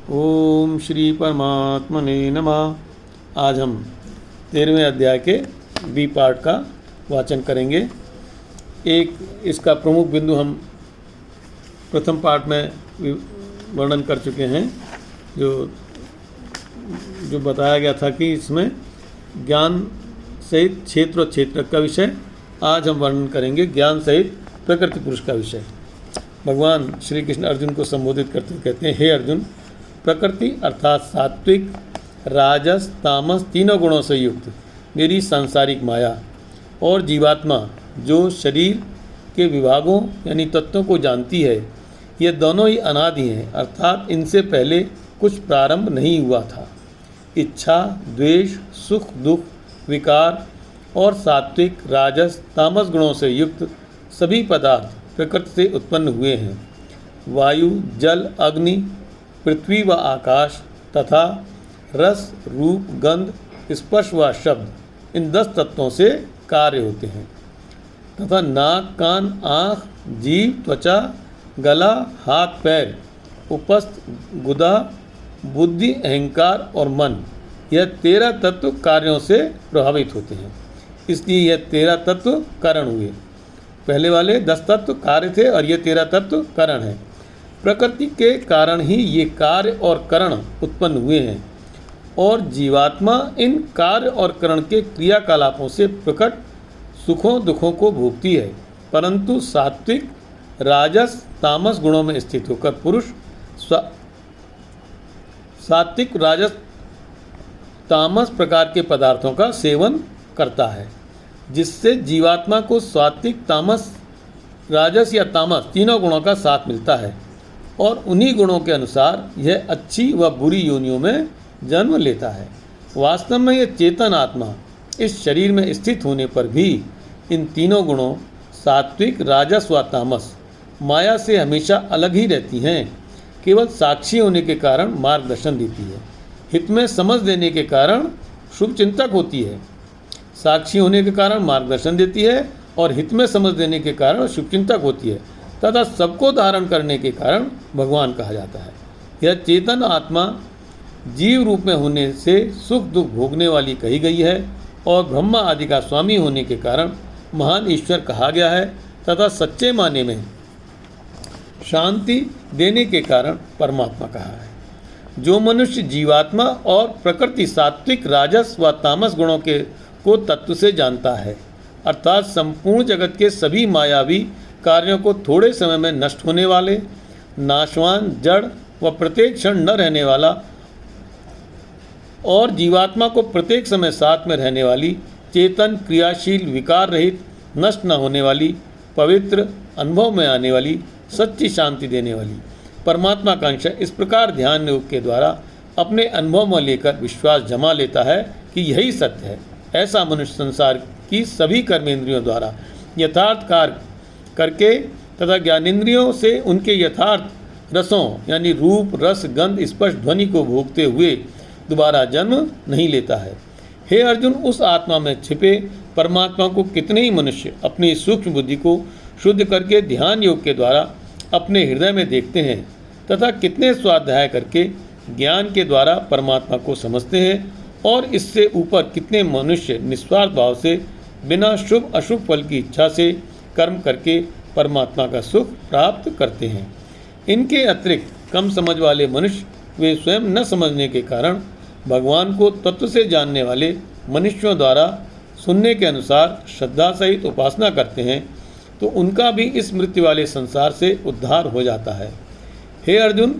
ओम श्री परमात्मने नमः। आज हम 13वें अध्याय के बी पार्ट का वाचन करेंगे। एक इसका प्रमुख बिंदु हम प्रथम पार्ट में वर्णन कर चुके हैं, जो बताया गया था कि इसमें ज्ञान सहित क्षेत्र और क्षेत्रक का विषय। आज हम वर्णन करेंगे ज्ञान सहित प्रकृति पुरुष का विषय। भगवान श्री कृष्ण अर्जुन को संबोधित करते हुए कहते हैं, हे अर्जुन, प्रकृति अर्थात सात्विक, राजस, तामस तीनों गुणों से युक्त मेरी सांसारिक माया और जीवात्मा जो शरीर के विभागों यानी तत्वों को जानती है, ये दोनों ही अनादि हैं, अर्थात इनसे पहले कुछ प्रारंभ नहीं हुआ था। इच्छा, द्वेष, सुख, दुख, विकार और सात्विक, राजस, तामस गुणों से युक्त सभी पदार्थ प्रकृति से उत्पन्न हुए हैं। वायु, जल, अग्नि, पृथ्वी व आकाश तथा रस, रूप, गंध, स्पर्श व शब्द, इन 10 तत्वों से कार्य होते हैं तथा नाक, कान, आँख, जीभ, त्वचा, गला, हाथ, पैर, उपस्थ, गुदा, बुद्धि, अहंकार और मन, यह 13 तत्व कार्यों से प्रभावित होते हैं। इसलिए यह 13 तत्व कारण हुए। पहले वाले 10 तत्व कार्य थे और ये 13 तत्व कारण हैं। प्रकृति के कारण ही ये कार्य और करण उत्पन्न हुए हैं और जीवात्मा इन कार्य और करण के क्रियाकलापों से प्रकट सुखों दुखों को भोगती है। परंतु सात्विक, राजस, तामस गुणों में स्थित होकर पुरुष सात्विक, राजस, तामस प्रकार के पदार्थों का सेवन करता है, जिससे जीवात्मा को सात्विक, तामस, राजस या तामस तीनों गुणों का साथ मिलता है और उन्हीं गुणों के अनुसार यह अच्छी व बुरी योनियों में जन्म लेता है। वास्तव में यह चेतन आत्मा इस शरीर में स्थित होने पर भी इन तीनों गुणों सात्विक, राजस व तामस माया से हमेशा अलग ही रहती हैं। केवल साक्षी होने के कारण मार्गदर्शन देती है, हित में समझ देने के कारण शुभ चिंतक होती है। साक्षी होने के कारण मार्गदर्शन देती है और हित में समझ देने के कारण शुभचिंतक होती है तथा सबको धारण करने के कारण भगवान कहा जाता है। यह चेतन आत्मा जीव रूप में होने से सुख दुख भोगने वाली कही गई है और ब्रह्मा आदि का स्वामी होने के कारण महान ईश्वर कहा गया है तथा सच्चे माने में शांति देने के कारण परमात्मा कहा है। जो मनुष्य जीवात्मा और प्रकृति सात्विक, राजस व तामस गुणों को तत्व से जानता है, अर्थात संपूर्ण जगत के सभी मायावी कार्यों को थोड़े समय में नष्ट होने वाले, नाशवान, जड़ व प्रत्येक क्षण न रहने वाला और जीवात्मा को प्रत्येक समय साथ में रहने वाली, चेतन, क्रियाशील, विकार रहित, नष्ट न होने वाली, पवित्र, अनुभव में आने वाली, सच्ची शांति देने वाली परमात्मा का अंश इस प्रकार ध्यान योग के द्वारा अपने अनुभव में लेकर विश्वास जमा लेता है कि यही सत्य है। ऐसा मनुष्य संसार की सभी कर्मेंद्रियों द्वारा यथार्थ कार्य करके तथा ज्ञानेंद्रियों से उनके यथार्थ रसों यानी रूप, रस, गंध, स्पर्श, ध्वनि को भोगते हुए दोबारा जन्म नहीं लेता है। हे अर्जुन, उस आत्मा में छिपे परमात्मा को कितने ही मनुष्य अपनी सूक्ष्म बुद्धि को शुद्ध करके ध्यान योग के द्वारा अपने हृदय में देखते हैं तथा कितने स्वाध्याय करके ज्ञान के द्वारा परमात्मा को समझते हैं और इससे ऊपर कितने मनुष्य निस्वार्थ भाव से बिना शुभ अशुभ फल की इच्छा से कर्म करके परमात्मा का सुख प्राप्त करते हैं। इनके अतिरिक्त कम समझ वाले मनुष्य वे स्वयं न समझने के कारण भगवान को तत्व से जानने वाले मनुष्यों द्वारा सुनने के अनुसार श्रद्धा सहित उपासना करते हैं, तो उनका भी इस मृत्यु वाले संसार से उद्धार हो जाता है। हे अर्जुन,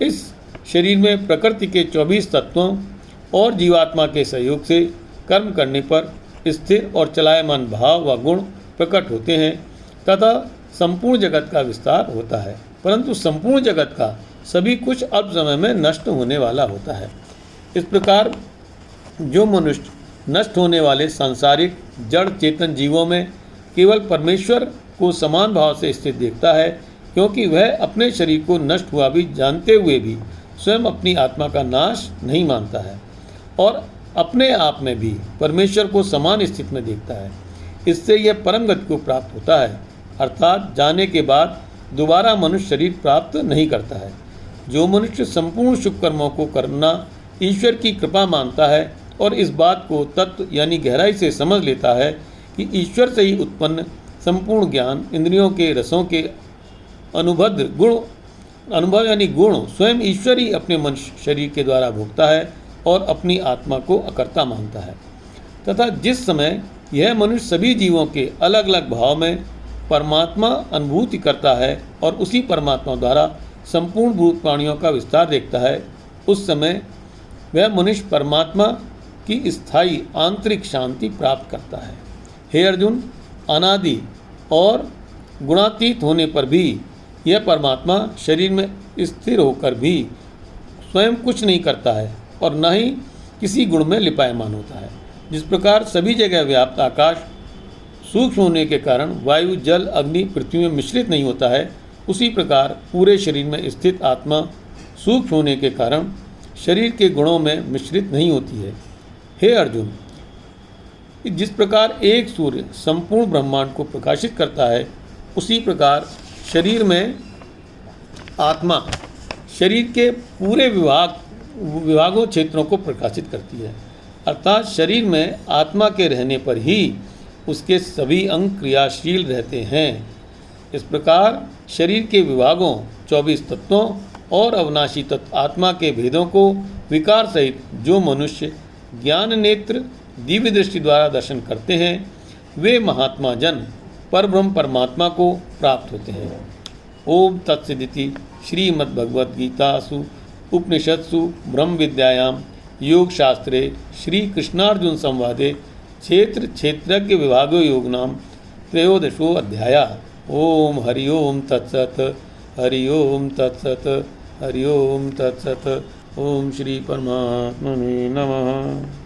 इस शरीर में प्रकृति के 24 तत्वों और जीवात्मा के सहयोग से कर्म करने पर स्थिर और चलायमान भाव व गुण प्रकट होते हैं तथा संपूर्ण जगत का विस्तार होता है। परंतु संपूर्ण जगत का सभी कुछ अल्प समय में नष्ट होने वाला होता है। इस प्रकार जो मनुष्य नष्ट होने वाले सांसारिक जड़ चेतन जीवों में केवल परमेश्वर को समान भाव से स्थित देखता है, क्योंकि वह अपने शरीर को नष्ट हुआ भी जानते हुए भी स्वयं अपनी आत्मा का नाश नहीं मानता है और अपने आप में भी परमेश्वर को समान स्थिति में देखता है। इससे यह परम गति को प्राप्त होता है, अर्थात जाने के बाद दोबारा मनुष्य शरीर प्राप्त नहीं करता है। जो मनुष्य संपूर्ण शुभ कर्मों को करना ईश्वर की कृपा मानता है और इस बात को तत्व यानी गहराई से समझ लेता है कि ईश्वर से ही उत्पन्न संपूर्ण ज्ञान, इंद्रियों के रसों के अनुभव यानी गुण स्वयं ईश्वर ही अपने मनुष्य शरीर के द्वारा भोगता है और अपनी आत्मा को अकर्ता मानता है, तथा जिस समय यह मनुष्य सभी जीवों के अलग अलग भाव में परमात्मा अनुभूति करता है और उसी परमात्मा द्वारा संपूर्ण भूत प्राणियों का विस्तार देखता है, उस समय वह मनुष्य परमात्मा की स्थायी आंतरिक शांति प्राप्त करता है। हे अर्जुन, अनादि और गुणातीत होने पर भी यह परमात्मा शरीर में स्थिर होकर भी स्वयं कुछ नहीं करता है और न ही किसी गुण में लिपायमान होता है। जिस प्रकार सभी जगह व्याप्त आकाश सूक्ष्म होने के कारण वायु, जल, अग्नि, पृथ्वी में मिश्रित नहीं होता है, उसी प्रकार पूरे शरीर में स्थित आत्मा सूक्ष्म होने के कारण शरीर के गुणों में मिश्रित नहीं होती है। हे अर्जुन, जिस प्रकार एक सूर्य संपूर्ण ब्रह्मांड को प्रकाशित करता है, उसी प्रकार शरीर में आत्मा शरीर के पूरे विभागों क्षेत्रों को प्रकाशित करती है। अर्थात शरीर में आत्मा के रहने पर ही उसके सभी अंग क्रियाशील रहते हैं। इस प्रकार शरीर के विभागों 24 तत्वों और अविनाशी तत्व आत्मा के भेदों को विकार सहित जो मनुष्य ज्ञान नेत्र दिव्य दृष्टि द्वारा दर्शन करते हैं, वे महात्मा जन परब्रह्म परमात्मा को प्राप्त होते हैं। ओम तत्सदिति श्रीमद्भगवद्गीतासु उपनिषत्सु ब्रह्म विद्यायां योग शास्त्रे श्री कृष्णार्जुन संवादे क्षेत्र क्षेत्रज्ञ विभागो योग नाम 13 अध्यायः। ओम हरि ओम तत्सत, हरि ओम तत्सत, हरि ओम तत्सत। ओम श्री परमात्मने नमः।